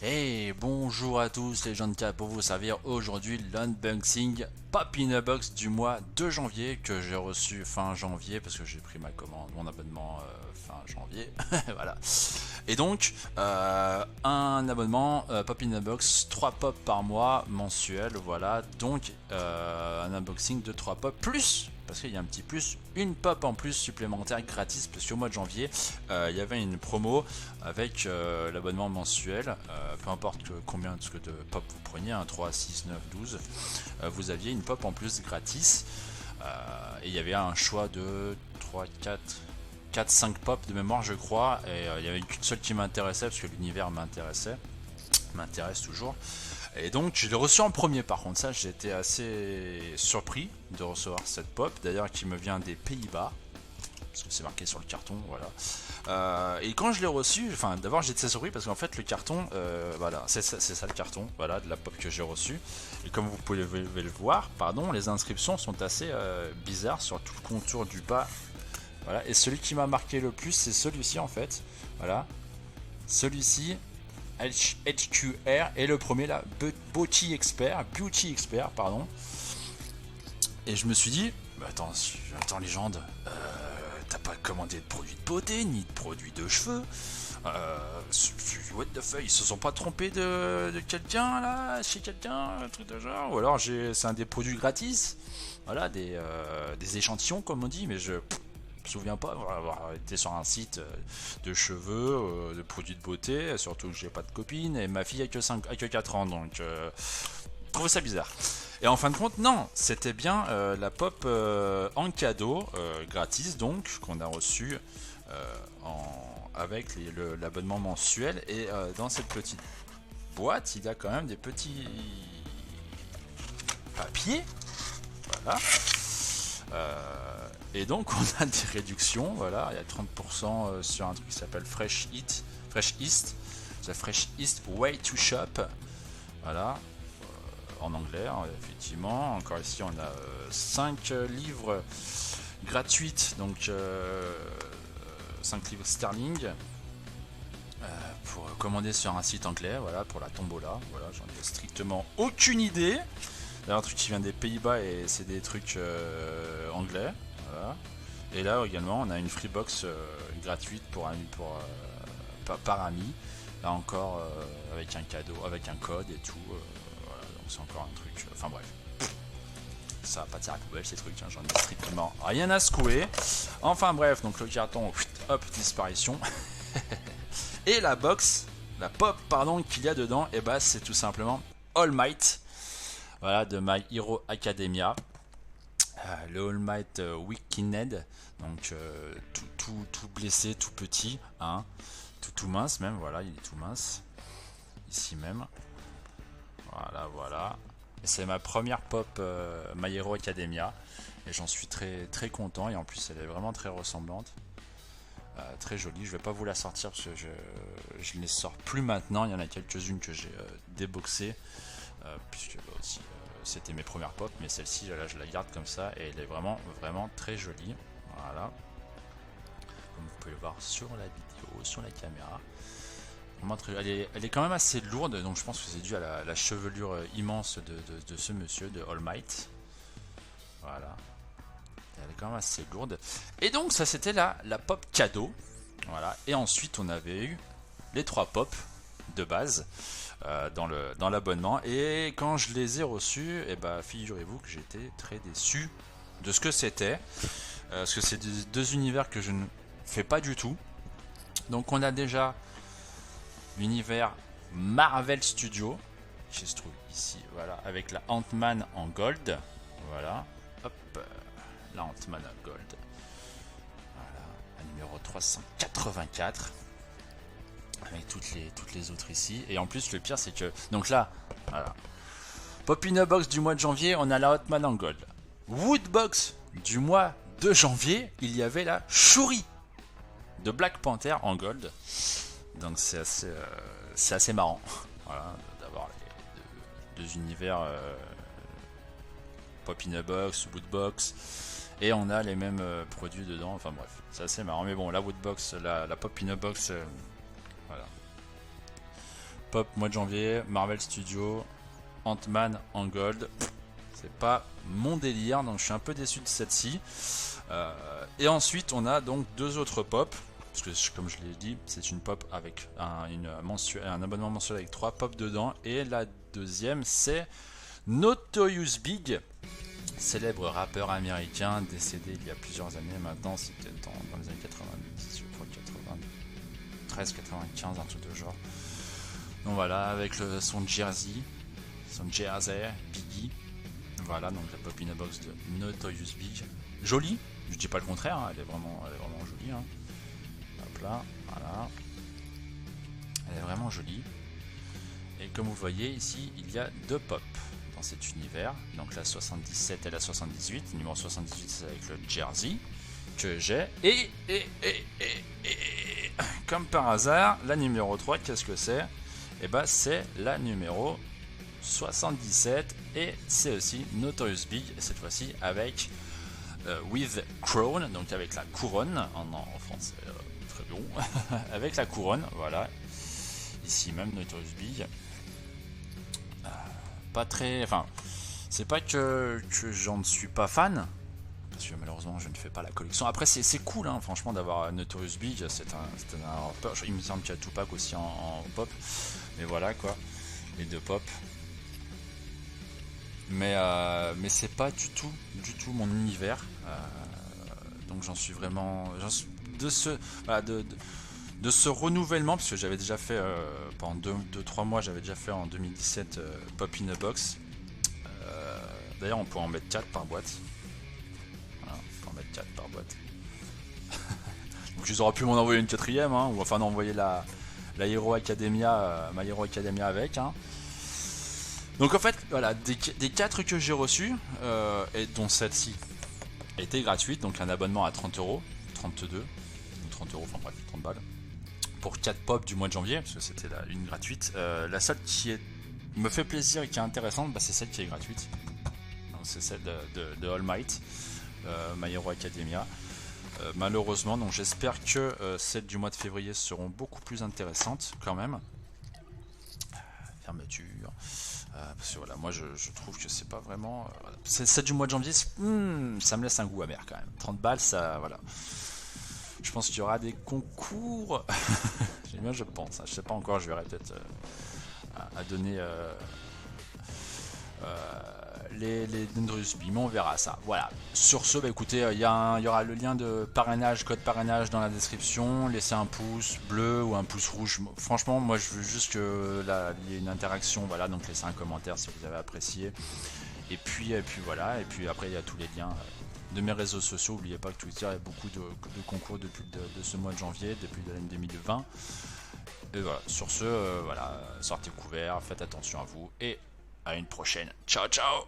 Et bonjour à tous les gens de K pour vous servir aujourd'hui l'unboxing Pop in a Box du mois de janvier que j'ai reçu fin janvier parce que j'ai pris ma commande, mon abonnement fin janvier, voilà. Et donc un abonnement Pop in a Box, 3 pop par mois mensuel, voilà. Donc un unboxing de 3 pop plus, parce qu'il y a un petit plus, une pop en plus supplémentaire gratis parce qu'au mois de janvier il y avait une promo avec l'abonnement mensuel, peu importe combien de pop vous preniez, 3, 6, 9, 12, vous aviez une pop en plus gratis, et il y avait un choix de 3, 4, 5 pop de mémoire je crois, et il n'y avait qu'une seule qui m'intéressait parce que l'univers m'intéresse toujours. Et donc je l'ai reçu en premier, par contre ça j'ai été assez surpris de recevoir cette pop, d'ailleurs qui me vient des Pays-Bas, parce que c'est marqué sur le carton, voilà. Et quand je l'ai reçu, enfin d'abord j'étais surpris parce qu'en fait le carton, voilà, c'est ça le carton, voilà, de la pop que j'ai reçu. Et comme vous pouvez le voir, pardon, les inscriptions sont assez bizarres sur tout le contour du bas, voilà. Et celui qui m'a marqué le plus, c'est celui-ci en fait, voilà, celui-ci. HQR et le premier là, Beauty Expert, pardon. Et je me suis dit, bah attends légende, t'as pas commandé de produits de beauté ni de produits de cheveux. What the fuck, ils se sont pas trompés de quelqu'un là, chez quelqu'un, un truc de genre. Ou alors c'est un des produits gratis, voilà, des échantillons comme on dit, mais je me souviens pas avoir été sur un site de cheveux, de produits de beauté, surtout que j'ai pas de copine et ma fille a que 4 ans, donc je trouve ça bizarre. Et en fin de compte, non, c'était bien la pop en cadeau, gratis donc, qu'on a reçu avec l'abonnement mensuel. Et dans cette petite boîte, il y a quand même des petits papiers, voilà. Et donc on a des réductions, voilà, il y a 30% sur un truc qui s'appelle Fresh East, The Fresh East Way to Shop, voilà, en anglais, hein, effectivement. Encore ici on a 5 livres gratuites, donc 5 livres sterling pour commander sur un site anglais, voilà, pour la tombola, voilà, j'en ai strictement aucune idée. Là, un truc qui vient des Pays-Bas et c'est des trucs anglais, voilà. Et là également on a une freebox gratuite par ami, là encore avec un cadeau, avec un code et tout, voilà, donc c'est encore un truc, enfin bref, ça va pas tirer à la poubelle ces trucs, hein, j'en ai strictement rien à secouer. Enfin bref, donc le carton, hop, disparition. Et la box, la pop pardon qu'il y a dedans, et bah c'est tout simplement All Might, voilà, de My Hero Academia, le All Might Wicked, donc tout blessé, tout petit, hein, tout mince même, voilà, il est tout mince, ici même, voilà. Et c'est ma première pop My Hero Academia, et j'en suis très content, et en plus elle est vraiment très ressemblante. Très jolie, je vais pas vous la sortir parce que je ne les sors plus maintenant, il y en a quelques-unes que j'ai déboxées, puisque aussi c'était mes premières pop, mais celle-ci là je la garde comme ça et elle est vraiment très jolie, voilà, comme vous pouvez le voir sur la vidéo, sur la caméra. Elle est quand même assez lourde, donc je pense que c'est dû à la chevelure immense de ce monsieur, de All Might, voilà. Elle est quand même assez lourde. Et donc ça c'était la pop cadeau, voilà. Et ensuite on avait eu les 3 pop de base dans l'abonnement, et quand je les ai reçus, et bah figurez-vous que j'étais très déçu de ce que c'était, parce que c'est deux univers que je ne fais pas du tout. Donc on a déjà l'univers Marvel Studios qui se trouve ici, voilà, avec la Ant-Man en gold, voilà, hop, la Ant-Man en gold, voilà, la numéro 384, avec toutes les autres ici. Et en plus le pire c'est que, donc là, voilà, Pop in a Box du mois de janvier, on a la Hotman en gold. Woodbox du mois de janvier, il y avait la Shuri de Black Panther en gold. Donc c'est assez marrant, voilà, d'avoir les deux univers Pop in a Box, Woodbox, et on a les mêmes produits dedans. Enfin bref, c'est assez marrant. Mais bon, la Woodbox, la Pop in a Box, voilà. Pop mois de janvier, Marvel Studios, Ant-Man en gold. C'est pas mon délire, donc je suis un peu déçu de celle-ci. Et ensuite on a donc deux autres pop, parce que comme je l'ai dit, c'est une pop avec un abonnement mensuel avec 3 pop dedans. Et la deuxième c'est Notorious Big, célèbre rappeur américain décédé il y a plusieurs années maintenant, c'était dans les années 90, je crois 93, 95, un truc de genre. Donc voilà, avec son jersey Biggie. Voilà, donc la pop in a box de Notorious Big. Jolie, je dis pas le contraire, hein, elle est vraiment jolie. Hein. Hop là, voilà. Elle est vraiment jolie. Et comme vous voyez ici, il y a deux pop dans cet univers. Donc la 77 et la 78. Numéro 78 c'est avec le jersey que j'ai. Et comme par hasard, la numéro 3, qu'est-ce que c'est? Et bah c'est la numéro 77 et c'est aussi Notorious Big, et cette fois-ci avec with crown, donc avec la couronne en français, très bon, avec la couronne, voilà, ici même Notorious Big. Pas très, enfin, c'est pas que j'en ne suis pas fan, parce que malheureusement je ne fais pas la collection. Après c'est cool, hein, franchement, d'avoir Notorious Big, c'est un rappeur, il me semble qu'il y a Tupac aussi en pop, mais voilà quoi, les deux pop. Mais c'est pas du tout mon univers, donc j'en suis vraiment de ce renouvellement, parce que j'avais déjà fait pendant 2-3 mois, j'avais déjà fait en 2017 Pop in a Box. D'ailleurs on peut en mettre 4 par boîte, voilà, on peut en mettre 4 par boîte. Donc ils auraient pu m'en envoyer une quatrième, hein, ou enfin d'envoyer la Hero Academia, My Hero Academia avec, hein. Donc en fait, voilà, des 4 que j'ai reçus, et dont celle-ci était gratuite, donc un abonnement à 30 €, 32 ou 30 €, enfin bref, 30 balles, pour 4 pop du mois de janvier, parce que c'était une gratuite. La seule qui me fait plaisir et qui est intéressante, bah, c'est celle qui est gratuite. C'est celle de All Might, My Hero Academia. Malheureusement, donc j'espère que celles du mois de février seront beaucoup plus intéressantes quand même. Fermeture. Parce que voilà, moi je trouve que c'est pas vraiment. Celle du mois de janvier, ça me laisse un goût amer quand même. 30 balles, ça. Voilà. Je pense qu'il y aura des concours. Bien, je pense. Je sais pas encore, je verrai peut-être à donner les Notorious Big, mais on verra ça. Voilà. Sur ce, bah écoutez, il y aura le lien de parrainage, code parrainage dans la description. Laissez un pouce bleu ou un pouce rouge. Franchement, moi je veux juste que il y ait une interaction. Voilà, donc laissez un commentaire si vous avez apprécié. Et puis voilà. Et puis après, il y a tous les liens de mes réseaux sociaux. N'oubliez pas que Twitter, il y a beaucoup de concours depuis de ce mois de janvier, depuis l'année 2020. Et voilà. Sur ce, voilà, sortez couverts, faites attention à vous et à une prochaine. Ciao, ciao!